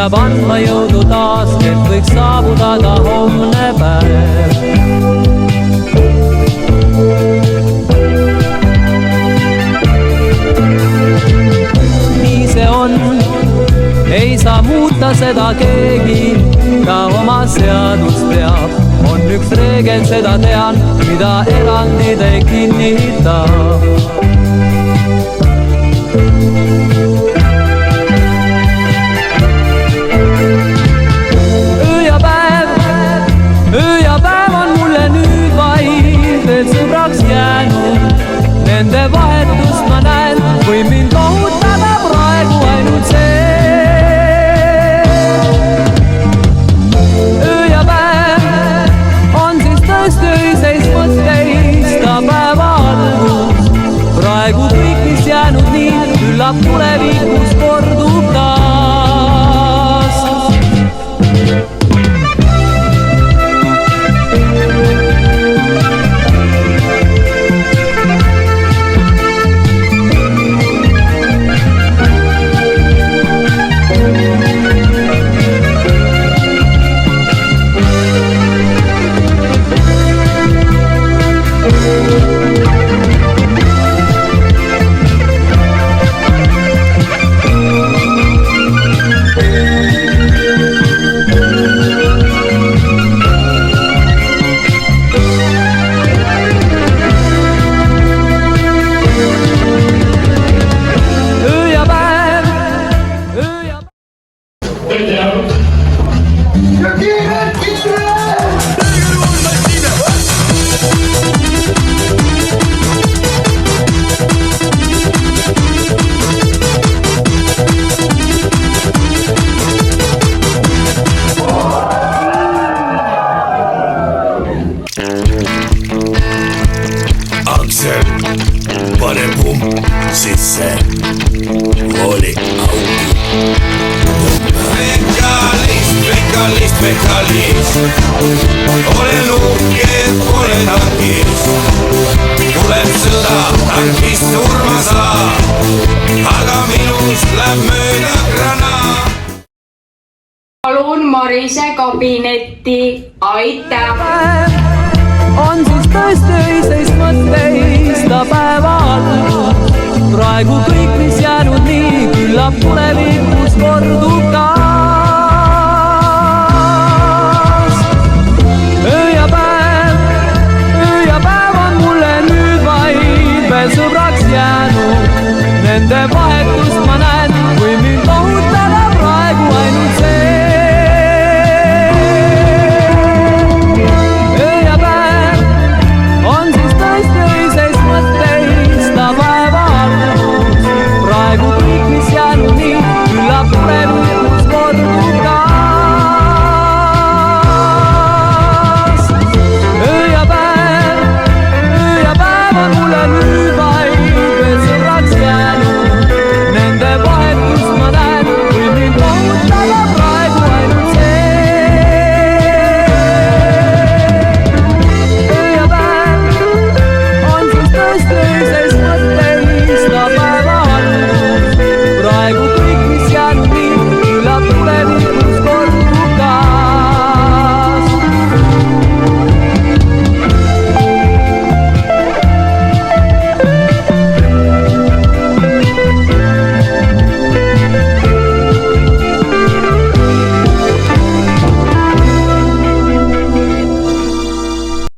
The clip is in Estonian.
peab andma jõudu taas, et võiks saabuda ka homne päev. Nii see on, ei saa muuta seda keegi, ta oma seadust teab. On üks reegel, seda tean, mida erandid ei kinnita. Öö ja päev on mulle nüüd vaid veel sõbraks jäänud. Nende vahetust ma näen, kui mind lohutada praegu ainult see. Öö ja päev on siis tõesti öiseis mõtteista päeva algus. Praegu kõik, mis jäänud nii, küllap tulevikus kordub taas. Pane pump sisse, vooli auki. Mekalist, olen uhke, pole tankis. Tuleb sõda, tankist surma saa, aga minust läheb mööda granaat. Palun Marise kabinetti, aitäh! On siis tõesti öiseis mõtteista päeva algus. Praegu kõik, mis jäänud nii, küllap tulevikus kordub ka.